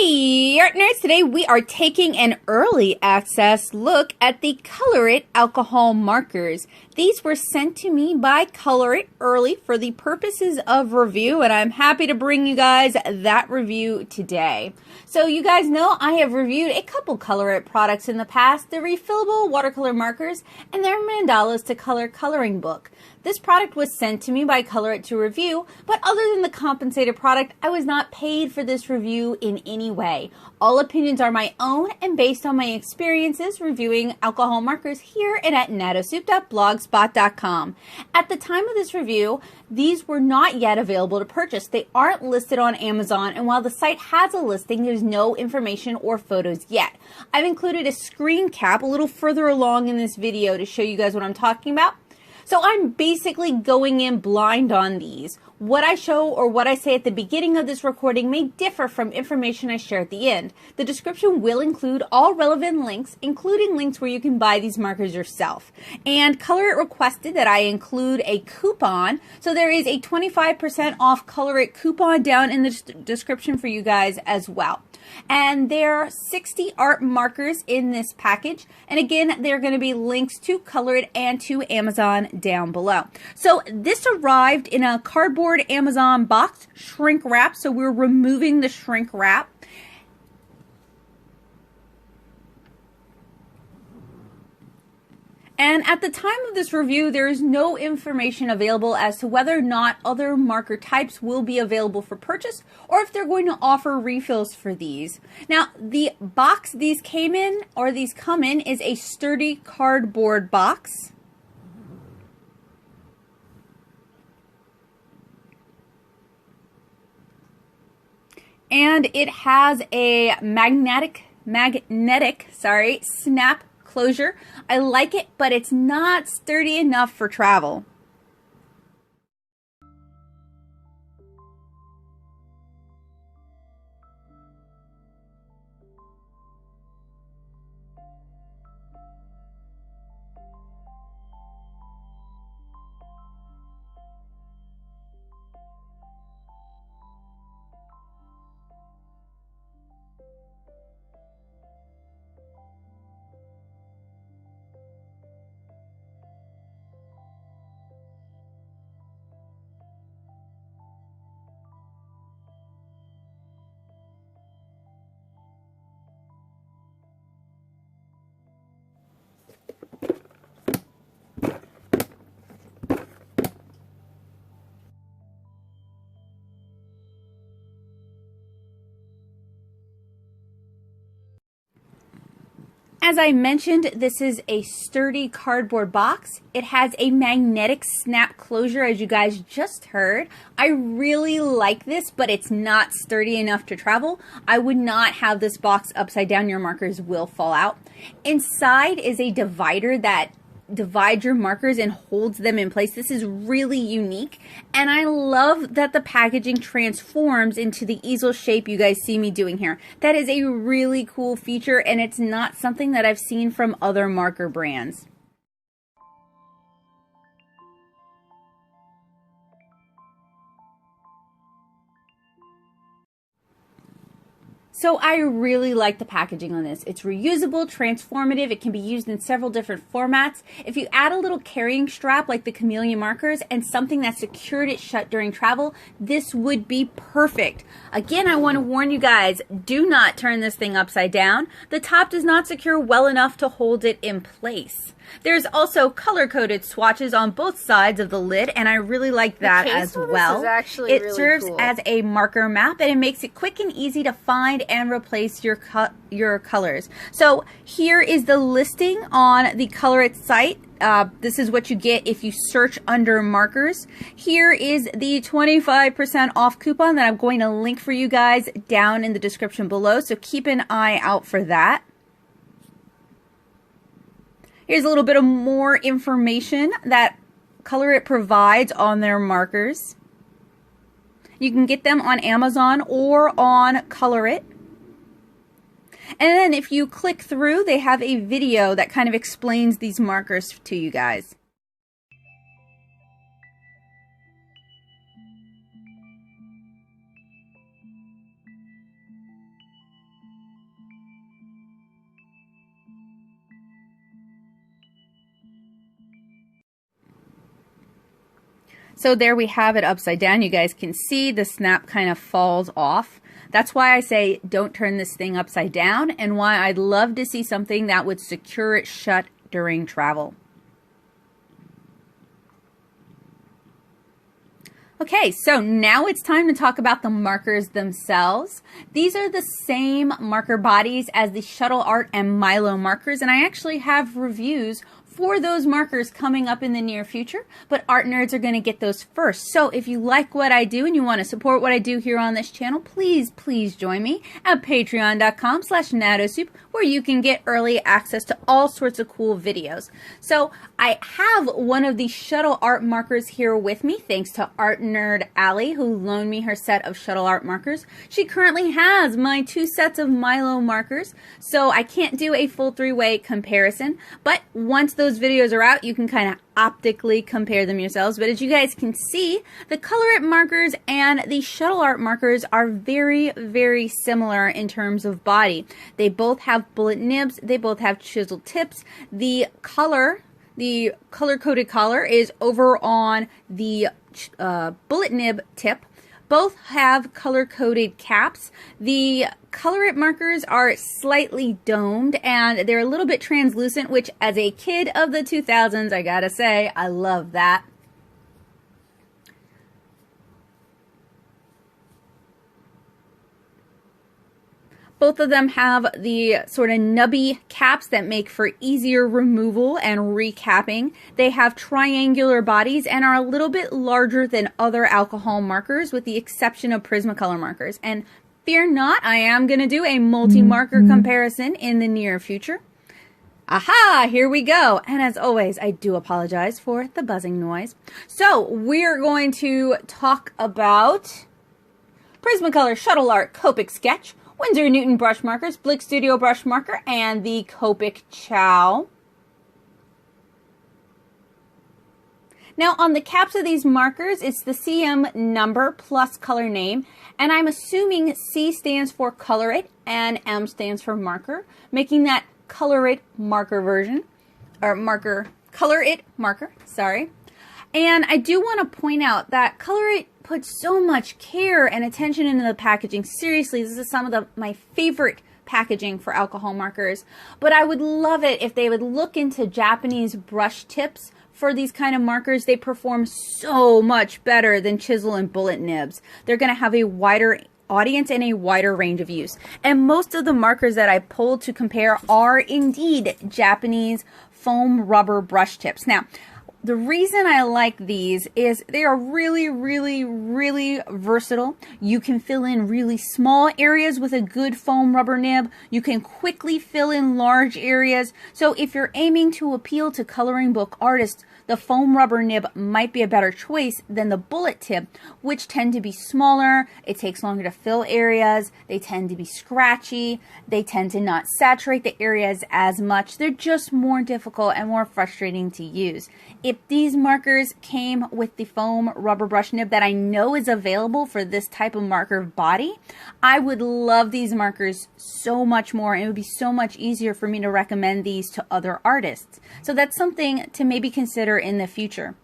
Hey, art nerds! Today we are taking an early access look at the ColorIt alcohol markers. These were sent to me by ColorIt early for the purposes of review, and I'm happy to bring you guys that review today. So you guys know I have reviewed a couple ColorIt products in the past, the refillable watercolor markers and their Mandalas to color coloring book. This product was sent to me by ColorIt to review, but other than the compensated product, I was not paid for this review in any way. All opinions are my own and based on my experiences reviewing alcohol markers here and at nattosoup.blogspot.com. At the time of this review, these were not yet available to purchase. They aren't listed on Amazon, and while the site has a listing, there's no information or photos yet. I've included a screen cap a little further along in this video to show you guys what I'm talking about. So I'm basically going in blind on these. What I show or what I say at the beginning of this recording may differ from information I share at the end. The description will include all relevant links, including links where you can buy these markers yourself. And ColorIt requested that I include a coupon, so there is a 25% off ColorIt coupon down in the description for you guys as well. And there are 60 art markers in this package. And again, there are going to be links to ColorIt and to Amazon down below. So this arrived in a cardboard Amazon box, shrink wrap. So we're removing the shrink wrap. And at the time of this review, there is no information available as to whether or not other marker types will be available for purchase or if they're going to offer refills for these. Now, the box these come in is a sturdy cardboard box. And it has a magnetic snap closure. I like it, but it's not sturdy enough for travel. As I mentioned, this is a sturdy cardboard box. It has a magnetic snap closure, as you guys just heard. I really like this, but it's not sturdy enough to travel. I would not have this box upside down. Your markers will fall out. Inside is a divider that divides your markers and holds them in place. This is really unique, and I love that the packaging transforms into the easel shape you guys see me doing here. That is a really cool feature, and it's not something that I've seen from other marker brands. So I really like the packaging on this. It's reusable, transformative. It can be used in several different formats. If you add a little carrying strap like the chameleon markers and something that secured it shut during travel, this would be perfect. Again, I want to warn you guys, do not turn this thing upside down. The top does not secure well enough to hold it in place. There's also color-coded swatches on both sides of the lid, and I really like that as well. It serves as a marker map, and it makes it quick and easy to find and replace your colors. So here is the listing on the ColorIt site. This is what you get if you search under markers. Here is the 25% off coupon that I'm going to link for you guys down in the description below, so keep an eye out for that. Here's a little bit of more information that ColorIt provides on their markers. You can get them on Amazon or on ColorIt. And then if you click through, they have a video that kind of explains these markers to you guys. So there we have it upside down. You guys can see the snap kind of falls off. That's why I say don't turn this thing upside down, and why I'd love to see something that would secure it shut during travel. Okay, so now it's time to talk about the markers themselves. These are the same marker bodies as the Shuttle Art and Milo markers, and I actually have reviews for those markers coming up in the near future, but art nerds are going to get those first. So if you like what I do and you want to support what I do here on this channel, please join me at patreon.com/Nattosoup, where you can get early access to all sorts of cool videos. So I have one of the Shuttle Art markers here with me, thanks to art nerd Allie, who loaned me her set of Shuttle Art markers. She currently has my 2 sets of Milo markers, so I can't do a full 3-way comparison, but once those videos are out, you can kind of optically compare them yourselves. But as you guys can see, the ColorIt markers and the Shuttle Art markers are very similar in terms of body. They both have bullet nibs, they both have chisel tips. The color-coded color is over on the bullet nib tip. Both have color-coded caps. The ColorIt markers are slightly domed and they're a little bit translucent, which as a kid of the 2000s, I gotta say, I love that. Both of them have the sort of nubby caps that make for easier removal and recapping. They have triangular bodies and are a little bit larger than other alcohol markers, with the exception of Prismacolor markers. And fear not, I am going to do a multi-marker comparison in the near future. Aha, here we go. And as always, I do apologize for the buzzing noise. So we're going to talk about Prismacolor Shuttle Art Copic Sketch, Winsor & Newton brush markers, Blick Studio brush marker, and the Copic Chow. Now on the caps of these markers, it's the CM number plus color name, and I'm assuming C stands for ColorIt and M stands for marker, making that ColorIt marker version, or ColorIt marker, sorry. And I do want to point out that ColorIt puts so much care and attention into the packaging. Seriously, this is some of my favorite packaging for alcohol markers. But I would love it if they would look into Japanese brush tips for these kind of markers. They perform so much better than chisel and bullet nibs. They're going to have a wider audience and a wider range of use. And most of the markers that I pulled to compare are indeed Japanese foam rubber brush tips. Now, the reason I like these is they are really versatile. You can fill in really small areas with a good foam rubber nib. You can quickly fill in large areas. So if you're aiming to appeal to coloring book artists, the foam rubber nib might be a better choice than the bullet tip, which tend to be smaller. It takes longer to fill areas. They tend to be scratchy. They tend to not saturate the areas as much. They're just more difficult and more frustrating to use. If these markers came with the foam rubber brush nib that I know is available for this type of marker body, I would love these markers so much more, and it would be so much easier for me to recommend these to other artists. So that's something to maybe consider in the future.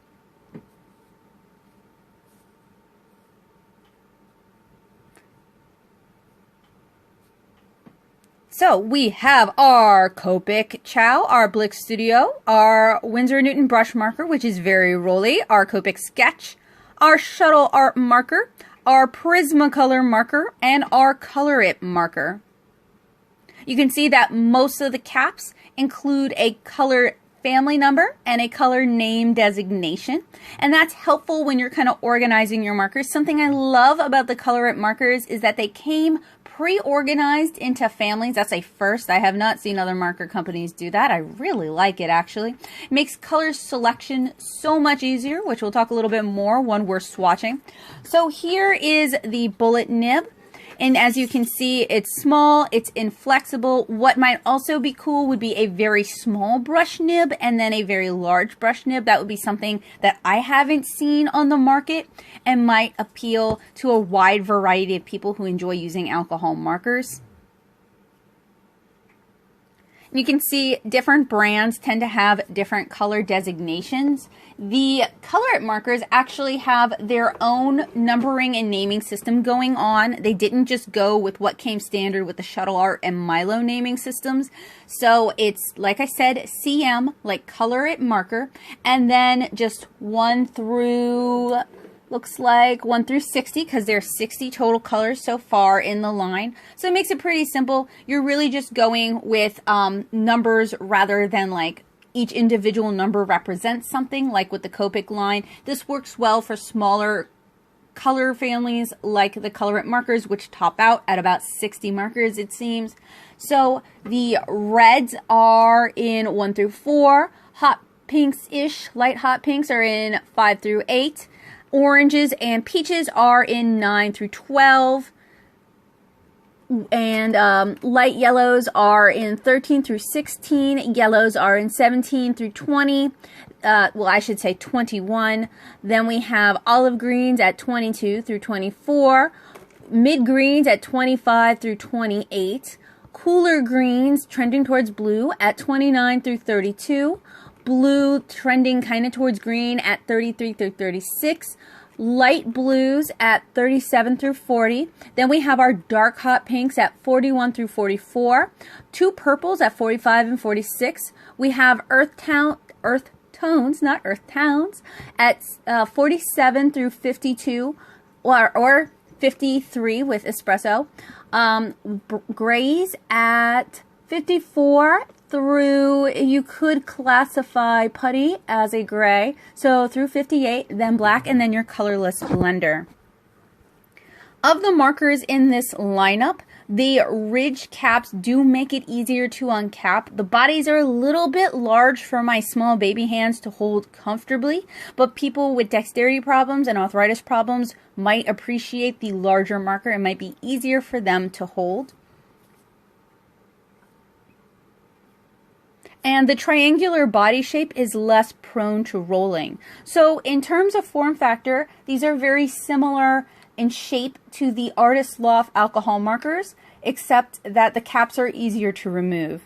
So we have our Copic Chow, our Blick Studio, our Winsor & Newton brush marker, which is very rolly, our Copic Sketch, our Shuttle Art marker, our Prismacolor marker, and our ColorIt marker. You can see that most of the caps include a color family number and a color name designation, and that's helpful when you're kind of organizing your markers. Something I love about the ColorIt markers is that they came pre-organized into families. That's a first. I have not seen other marker companies do that. I really like it, actually. It makes color selection so much easier, which we'll talk a little bit more when we're swatching. So here is the bullet nib. And as you can see, it's small, it's inflexible. What might also be cool would be a very small brush nib and then a very large brush nib. That would be something that I haven't seen on the market and might appeal to a wide variety of people who enjoy using alcohol markers. You can see different brands tend to have different color designations. The ColorIt markers actually have their own numbering and naming system going on. They didn't just go with what came standard with the Shuttle Art and Milo naming systems. So it's, like I said, CM, like ColorIt marker, and then just 1 through... looks like 1 through 60 because there's 60 total colors so far in the line. So it makes it pretty simple. You're really just going with numbers rather than like each individual number represents something, like with the Copic line. This works well for smaller color families like the ColorIt markers, which top out at about 60 markers, it seems. So the reds are in 1 through 4. Hot pinks-ish, light hot pinks are in 5 through 8. Oranges and peaches are in 9 through 12. And light yellows are in 13 through 16. Yellows are in 17 through 20. Well, I should say 21. Then we have olive greens at 22 through 24. Mid greens at 25 through 28. Cooler greens trending towards blue at 29 through 32. Blue trending kind of towards green at 33 through 36. Light blues at 37 through 40. Then we have our dark hot pinks at 41 through 44. 2 purples at 45 and 46. We have earth tones, not earth towns, at 47 through 52, or 53 with espresso. Grays at 54 through, you could classify putty as a gray, so through 58, then black, and then your colorless blender. Of the markers in this lineup, the ridge caps do make it easier to uncap. The bodies are a little bit large for my small baby hands to hold comfortably, but people with dexterity problems and arthritis problems might appreciate the larger marker. It might be easier for them to hold. And the triangular body shape is less prone to rolling. So in terms of form factor, these are very similar in shape to the Artist Loft alcohol markers, except that the caps are easier to remove.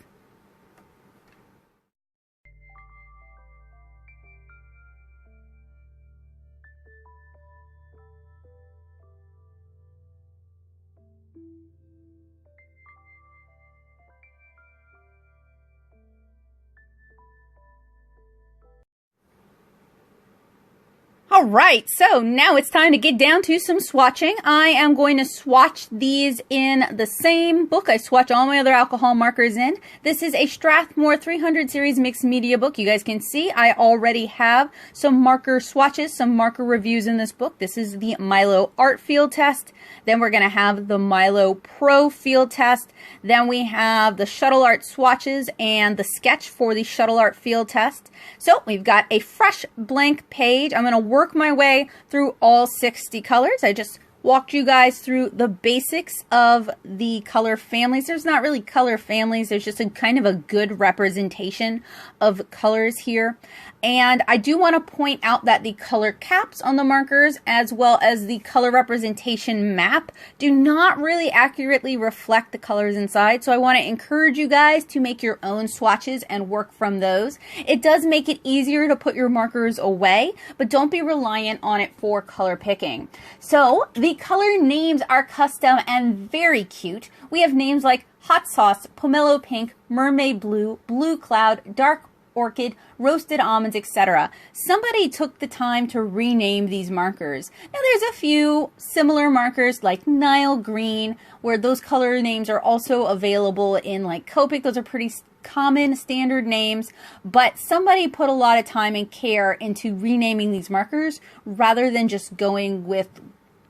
Alright, so now it's time to get down to some swatching. I am going to swatch these in the same book I swatch all my other alcohol markers in. This is a Strathmore 300 series mixed media book. You guys can see I already have some marker swatches, some marker reviews in this book. This is the Milo Art Field Test. Then we're going to have the Milo Pro Field Test. Then we have the Shuttle Art swatches and the sketch for the Shuttle Art Field Test. So we've got a fresh blank page. I'm going to work my way through all 60 colors. I just walked you guys through the basics of the color families. There's not really color families. There's just a kind of a good representation of colors here. And I do want to point out that the color caps on the markers as well as the color representation map do not really accurately reflect the colors inside. So I want to encourage you guys to make your own swatches and work from those. It does make it easier to put your markers away, but don't be reliant on it for color picking. So the color names are custom and very cute. We have names like Hot Sauce, Pomelo Pink, Mermaid Blue, Blue Cloud, Dark Orchid, Roasted Almonds, etc. Somebody took the time to rename these markers. Now there's a few similar markers like Nile Green, where those color names are also available in like Copic. Those are pretty common standard names, but somebody put a lot of time and care into renaming these markers rather than just going with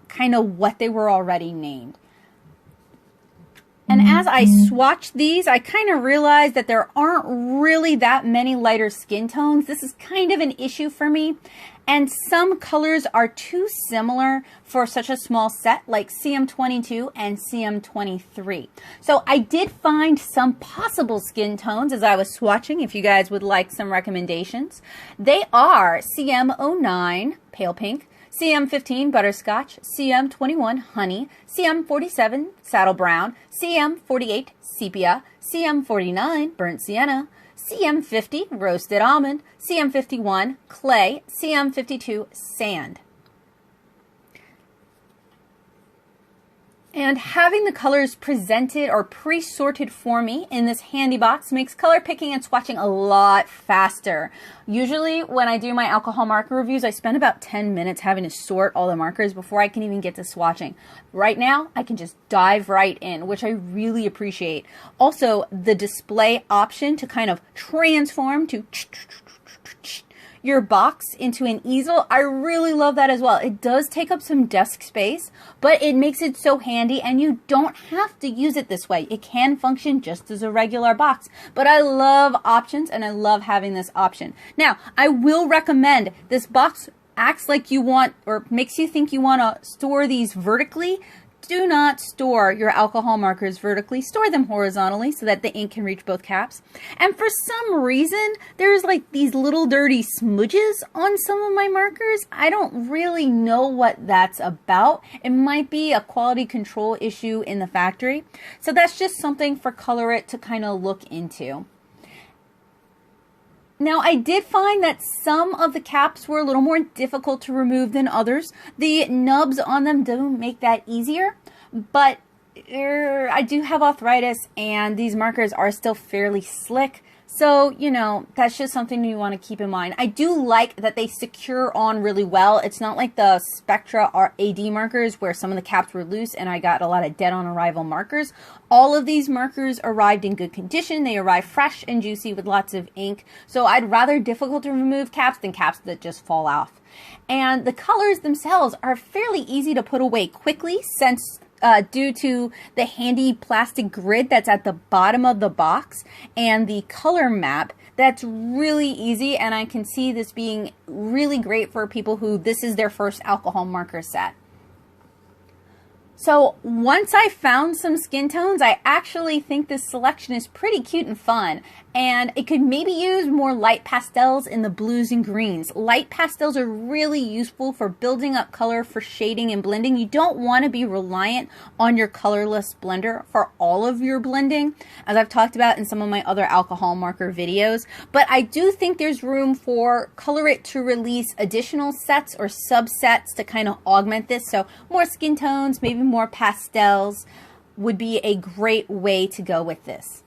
kind of what they were already named. And as I swatched these, I kind of realized that there aren't really that many lighter skin tones. This is kind of an issue for me. And some colors are too similar for such a small set, like CM22 and CM23. So I did find some possible skin tones as I was swatching, if you guys would like some recommendations. They are CM09, pale pink, CM15 Butterscotch, CM21 Honey, CM47 Saddle Brown, CM48 Sepia, CM49 Burnt Sienna, CM50 Roasted Almond, CM51 Clay, CM52 Sand. And having the colors presented or pre-sorted for me in this handy box makes color picking and swatching a lot faster. Usually when I do my alcohol marker reviews, I spend about 10 minutes having to sort all the markers before I can even get to swatching. Right now, I can just dive right in, which I really appreciate. Also, the display option to kind of transform to your box into an easel, I really love that as well. It does take up some desk space, but it makes it so handy and you don't have to use it this way. It can function just as a regular box, but I love options and I love having this option. Now, I will recommend this box acts like you want or makes you think you want to store these vertically. Do not store your alcohol markers vertically. Store them horizontally so that the ink can reach both caps. And for some reason, there's like these little dirty smudges on some of my markers. I don't really know what that's about. It might be a quality control issue in the factory. So that's just something for ColorIt to kind of look into. Now, I did find that some of the caps were a little more difficult to remove than others. The nubs on them do make that easier, but I do have arthritis and these markers are still fairly slick. So, you know, that's just something you want to keep in mind. I do like that they secure on really well. It's not like the Spectra or AD markers where some of the caps were loose and I got a lot of dead on arrival markers. All of these markers arrived in good condition. They arrived fresh and juicy with lots of ink. So I'd rather difficult to remove caps than caps that just fall off. And the colors themselves are fairly easy to put away quickly since due to the handy plastic grid that's at the bottom of the box and the color map. That's really easy, and I can see this being really great for people who this is their first alcohol marker set. So once I found some skin tones, I actually think this selection is pretty cute and fun. And it could maybe use more light pastels in the blues and greens. Light pastels are really useful for building up color for shading and blending. You don't want to be reliant on your colorless blender for all of your blending, as I've talked about in some of my other alcohol marker videos. But I do think there's room for ColorIt to release additional sets or subsets to kind of augment this. So more skin tones, maybe more pastels would be a great way to go with this.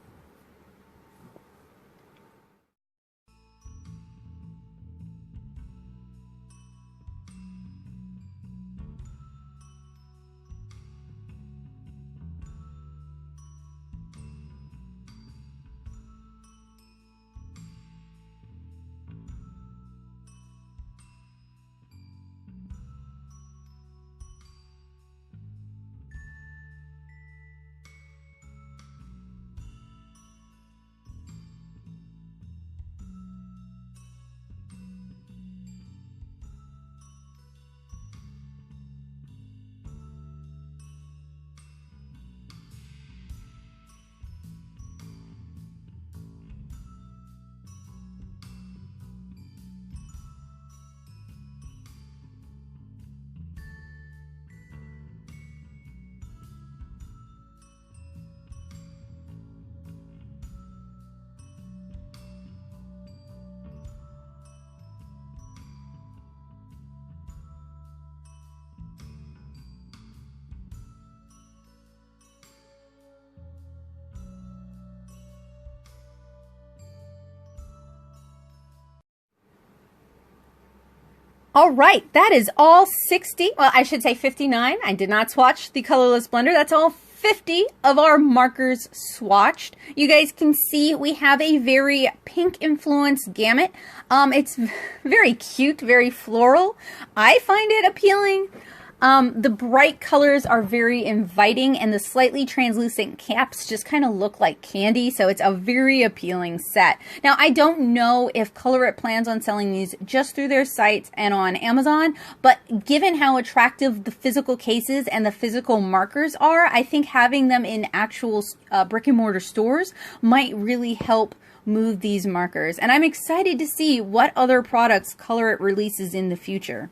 All right, that is all 60, well, I should say 59. I did not swatch the colorless blender. That's all 50 of our markers swatched. You guys can see we have a very pink influence gamut. It's very cute, very floral. I find it appealing. The bright colors are very inviting and the slightly translucent caps just kind of look like candy, so it's a very appealing set. Now, I don't know if ColorIt plans on selling these just through their sites and on Amazon, but given how attractive the physical cases and the physical markers are, I think having them in actual brick and mortar stores might really help move these markers. And I'm excited to see what other products ColorIt releases in the future.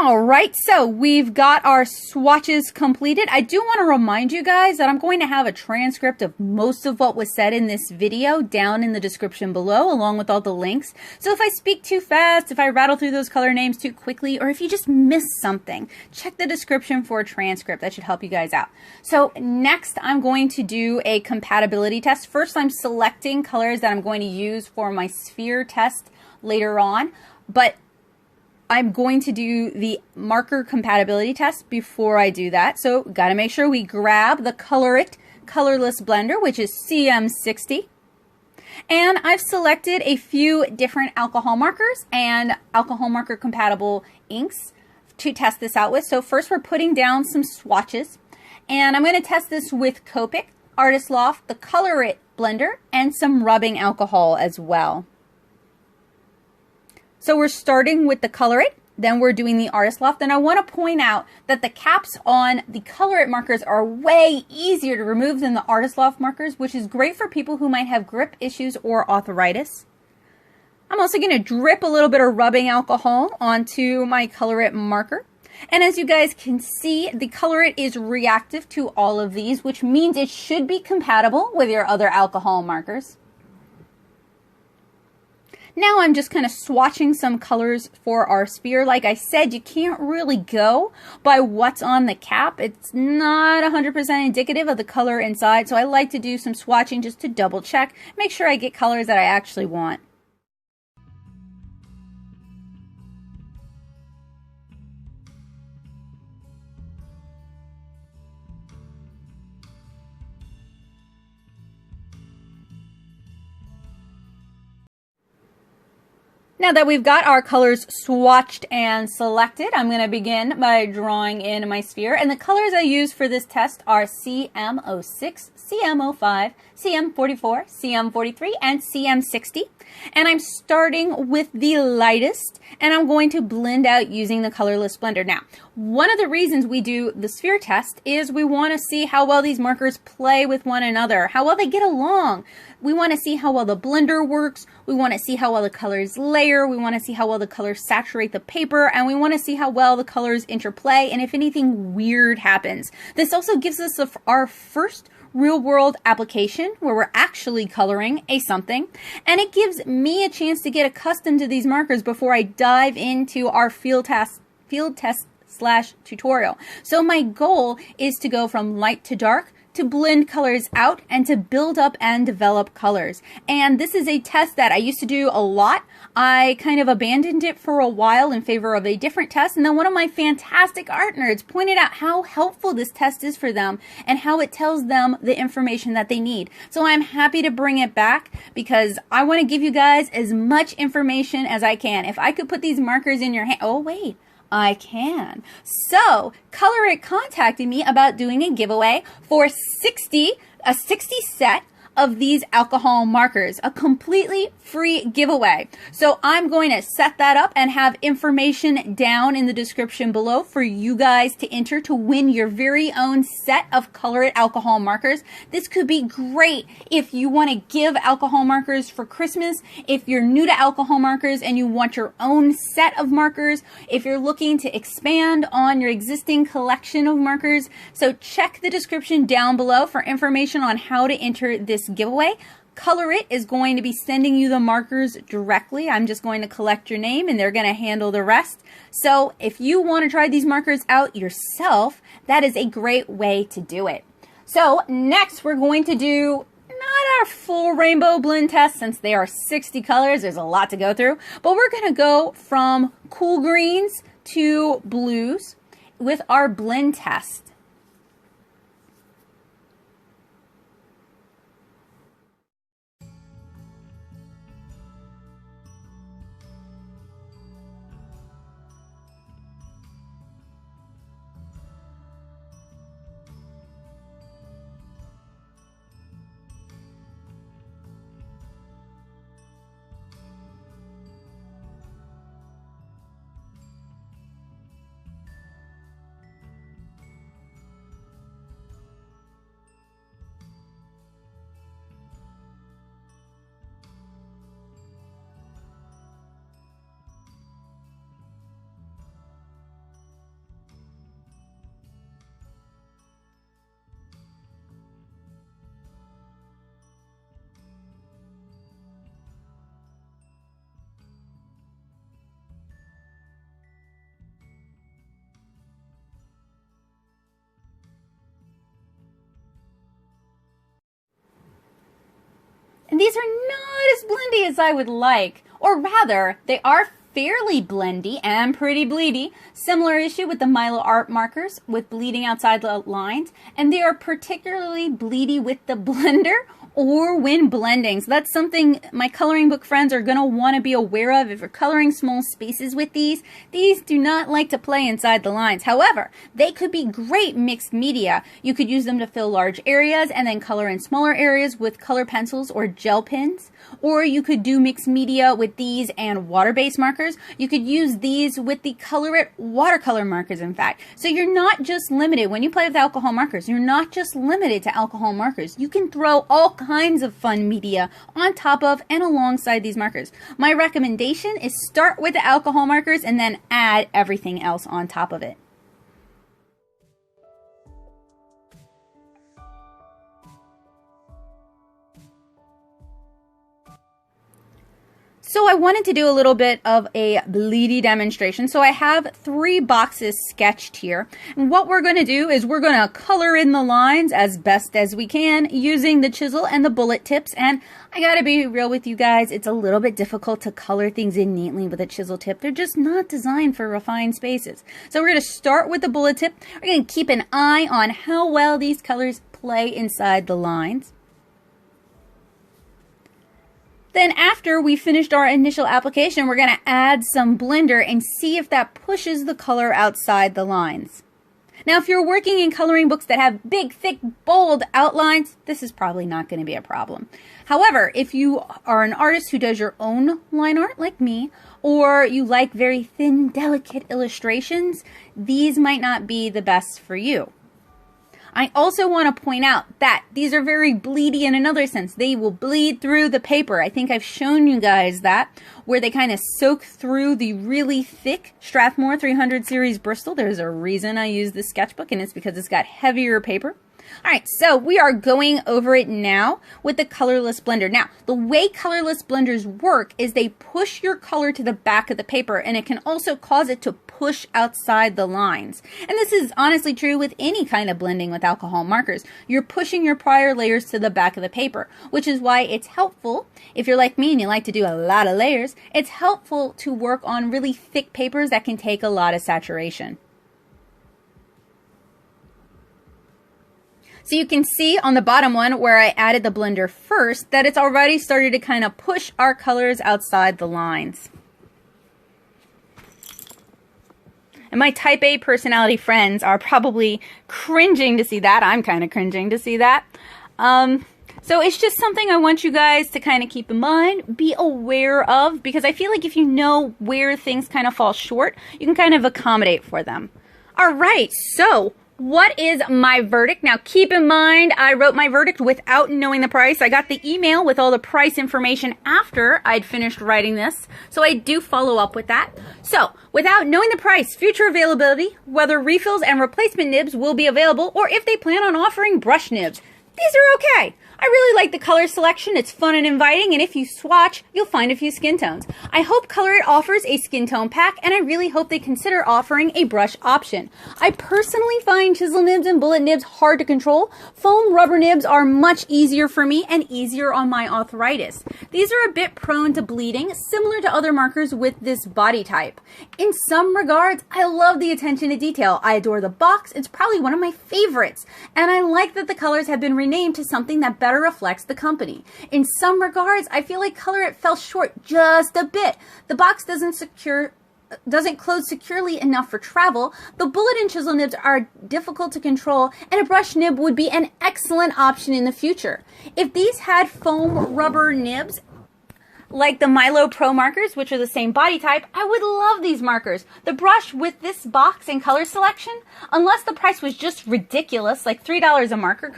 All right, so we've got our swatches completed. I do want to remind you guys that I'm going to have a transcript of most of what was said in this video down in the description below, along with all the links. So if I speak too fast, if I rattle through those color names too quickly, or if you just miss something, check the description for a transcript. That should help you guys out. So next, I'm going to do a compatibility test. First, I'm selecting colors that I'm going to use for my sphere test later on, but I'm going to do the marker compatibility test before I do that. So got to make sure we grab the ColorIt colorless blender, which is CM60. And I've selected a few different alcohol markers and alcohol marker compatible inks to test this out with. So first we're putting down some swatches, and I'm going to test this with Copic, Artist Loft, the ColorIt blender, and some rubbing alcohol as well. So we're starting with the ColorIt, then we're doing the Artist Loft, and I want to point out that the caps on the ColorIt markers are way easier to remove than the Artist Loft markers, which is great for people who might have grip issues or arthritis. I'm also going to drip a little bit of rubbing alcohol onto my ColorIt marker. And as you guys can see, the ColorIt is reactive to all of these, which means it should be compatible with your other alcohol markers. Now I'm just kind of swatching some colors for our sphere. Like I said, you can't really go by what's on the cap. It's not 100% indicative of the color inside, so I like to do some swatching just to double check, make sure I get colors that I actually want. Now that we've got our colors swatched and selected, I'm going to begin by drawing in my sphere. And the colors I use for this test are CM06, CM05, CM44, CM43, and CM60. And I'm starting with the lightest, and I'm going to blend out using the colorless blender. Now, one of the reasons we do the sphere test is we want to see how well these markers play with one another, how well they get along. We want to see how well the blender works. We want to see how well the colors layer. We want to see how well the colors saturate the paper, and we want to see how well the colors interplay and if anything weird happens. This also gives us our first real-world application where we're actually coloring a something, and it gives me a chance to get accustomed to these markers before I dive into our field test / tutorial. So my goal is to go from light to dark, to blend colors out, and to build up and develop colors. And this is a test that I used to do a lot. I kind of abandoned it for a while in favor of a different test, and then one of my fantastic art nerds pointed out how helpful this test is for them and how it tells them the information that they need. So I'm happy to bring it back because I want to give you guys as much information as I can. If I could put these markers in your hand, oh wait, I can. So ColorIt contacted me about doing a giveaway for a 60 set of these alcohol markers, a completely free giveaway. So I'm going to set that up and have information down in the description below for you guys to enter to win your very own set of ColorIt alcohol markers. This could be great if you want to give alcohol markers for Christmas, if you're new to alcohol markers and you want your own set of markers, if you're looking to expand on your existing collection of markers. So check the description down below for information on how to enter this giveaway. ColorIt is going to be sending you the markers directly. I'm just going to collect your name and they're going to handle the rest. So if you want to try these markers out yourself, that is a great way to do it. So next we're going to do not our full rainbow blend test since they are 60 colors. There's a lot to go through, but we're going to go from cool greens to blues with our blend test. And these are not as blendy as I would like, or rather, they are fairly blendy and pretty bleedy. Similar issue with the Milo art markers with bleeding outside the lines, and they are particularly bleedy with the blender or when blending. So that's something my coloring book friends are going to want to be aware of if you're coloring small spaces with these. These do not like to play inside the lines. However, they could be great mixed media. You could use them to fill large areas and then color in smaller areas with color pencils or gel pens. Or you could do mixed media with these and water-based markers. You could use these with the ColorIt watercolor markers, in fact. So you're not just limited, when you play with alcohol markers, you're not just limited to alcohol markers. You can throw all kinds of fun media on top of and alongside these markers. My recommendation is start with the alcohol markers and then add everything else on top of it. So I wanted to do a little bit of a bleedy demonstration. So I have 3 boxes sketched here. And what we're going to do is we're going to color in the lines as best as we can using the chisel and the bullet tips. And I got to be real with you guys, it's a little bit difficult to color things in neatly with a chisel tip. They're just not designed for refined spaces. So we're going to start with the bullet tip. We're going to keep an eye on how well these colors play inside the lines. Then after we finished our initial application, we're going to add some blender and see if that pushes the color outside the lines. Now, if you're working in coloring books that have big, thick, bold outlines, this is probably not going to be a problem. However, if you are an artist who does your own line art like me, or you like very thin, delicate illustrations, these might not be the best for you. I also want to point out that these are very bleedy in another sense. They will bleed through the paper. I think I've shown you guys that, where they kind of soak through the really thick Strathmore 300 series Bristol. There's a reason I use this sketchbook, and it's because it's got heavier paper. All right, so we are going over it now with the colorless blender. Now, the way colorless blenders work is they push your color to the back of the paper, and it can also cause it to push outside the lines. And this is honestly true with any kind of blending with alcohol markers. You're pushing your prior layers to the back of the paper, which is why it's helpful, if you're like me and you like to do a lot of layers, it's helpful to work on really thick papers that can take a lot of saturation. So you can see on the bottom one where I added the blender first that it's already started to kind of push our colors outside the lines. And my type A personality friends are probably cringing to see that. I'm kind of cringing to see that. So it's just something I want you guys to kind of keep in mind, be aware of, because I feel like if you know where things kind of fall short, you can kind of accommodate for them. All right, so what is my verdict? Now, keep in mind, I wrote my verdict without knowing the price. I got the email with all the price information after I'd finished writing this, so I do follow up with that. So, without knowing the price, future availability, whether refills and replacement nibs will be available, or if they plan on offering brush nibs, these are okay. I really like the color selection. It's fun and inviting, and if you swatch, you'll find a few skin tones. I hope ColorIt offers a skin tone pack, and I really hope they consider offering a brush option. I personally find chisel nibs and bullet nibs hard to control. Foam rubber nibs are much easier for me and easier on my arthritis. These are a bit prone to bleeding, similar to other markers with this body type. In some regards, I love the attention to detail. I adore the box. It's probably one of my favorites, and I like that the colors have been renamed to something that better reflects the company. In some regards, I feel like ColorIt fell short just a bit. The box doesn't close securely enough for travel. The bullet and chisel nibs are difficult to control, and a brush nib would be an excellent option in the future. If these had foam rubber nibs, like the Milo Pro markers, which are the same body type, I would love these markers. The brush with this box and color selection, unless the price was just ridiculous, like $3 a marker,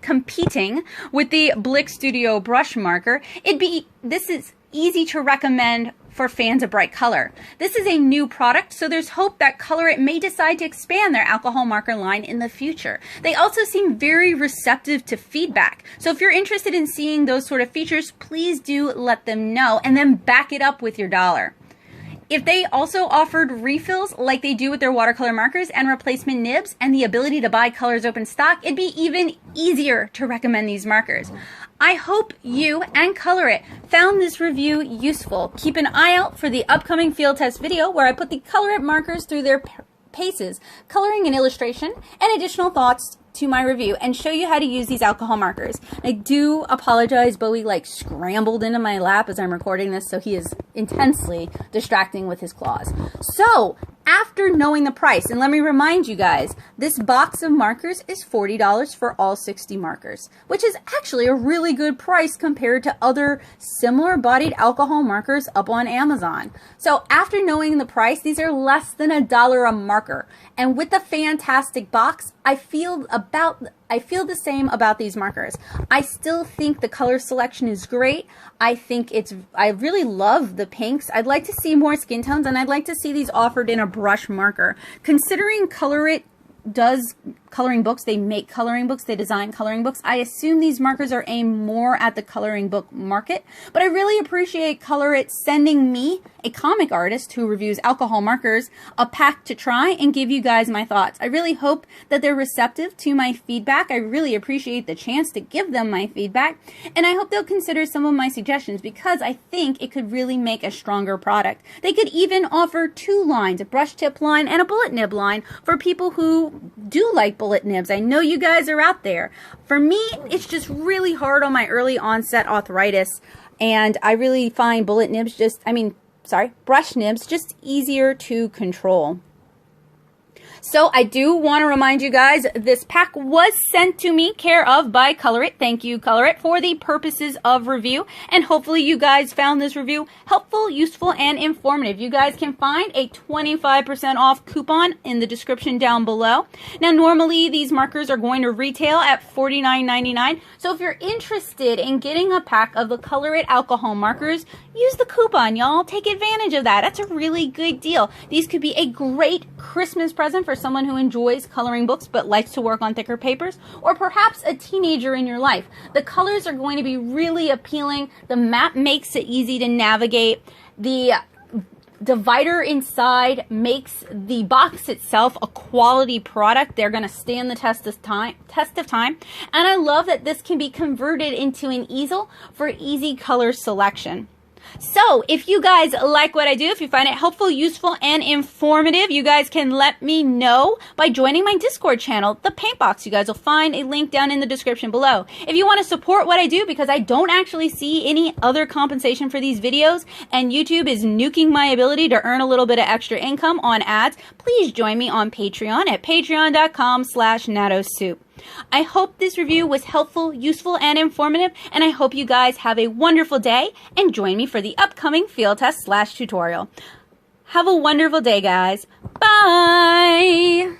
competing with the Blick Studio brush marker, this is easy to recommend for fans of bright color. This is a new product, so there's hope that ColorIt may decide to expand their alcohol marker line in the future. They also seem very receptive to feedback. So if you're interested in seeing those sort of features, please do let them know and then back it up with your dollar. If they also offered refills like they do with their watercolor markers and replacement nibs and the ability to buy colors open stock, it'd be even easier to recommend these markers. I hope you and ColorIt found this review useful. Keep an eye out for the upcoming field test video where I put the ColorIt markers through their paces, coloring and illustration, and additional thoughts to my review, and show you how to use these alcohol markers. I do apologize, Bowie like scrambled into my lap as I'm recording this, so he is intensely distracting with his claws. So, after knowing the price, and let me remind you guys, this box of markers is $40 for all 60 markers, which is actually a really good price compared to other similar bodied alcohol markers up on Amazon. So after knowing the price, these are less than $1 a marker. And with the fantastic box, I feel the same about these markers. I still think the color selection is great. I really love the pinks. I'd like to see more skin tones, and I'd like to see these offered in a brush marker. Considering ColorIt does coloring books, they make coloring books, they design coloring books, I assume these markers are aimed more at the coloring book market, but I really appreciate ColorIt sending me, a comic artist who reviews alcohol markers, a pack to try and give you guys my thoughts. I really hope that they're receptive to my feedback. I really appreciate the chance to give them my feedback, and I hope they'll consider some of my suggestions because I think it could really make a stronger product. They could even offer 2 lines, a brush tip line and a bullet nib line, for people who do like bullet nibs. I know you guys are out there. For me, it's just really hard on my early onset arthritis, and I really find bullet nibs brush nibs just easier to control. So I do want to remind you guys, this pack was sent to me care of by ColorIt. Thank you, ColorIt, for the purposes of review. And hopefully you guys found this review helpful, useful, and informative. You guys can find a 25% off coupon in the description down below. Now, normally these markers are going to retail at $49.99. So if you're interested in getting a pack of the ColorIt alcohol markers, use the coupon, y'all. Take advantage of that. That's a really good deal. These could be a great Christmas present for someone who enjoys coloring books but likes to work on thicker papers, or perhaps a teenager in your life. The colors are going to be really appealing. The map makes it easy to navigate. The divider inside makes the box itself a quality product. They're going to stand the test of time. And I love that this can be converted into an easel for easy color selection. So, if you guys like what I do, if you find it helpful, useful, and informative, you guys can let me know by joining my Discord channel, The Paint Box. You guys will find a link down in the description below. If you want to support what I do, because I don't actually see any other compensation for these videos, and YouTube is nuking my ability to earn a little bit of extra income on ads, please join me on Patreon at patreon.com/Nattosoup. I hope this review was helpful, useful, and informative, and I hope you guys have a wonderful day, and join me for the upcoming field test /tutorial. Have a wonderful day, guys. Bye!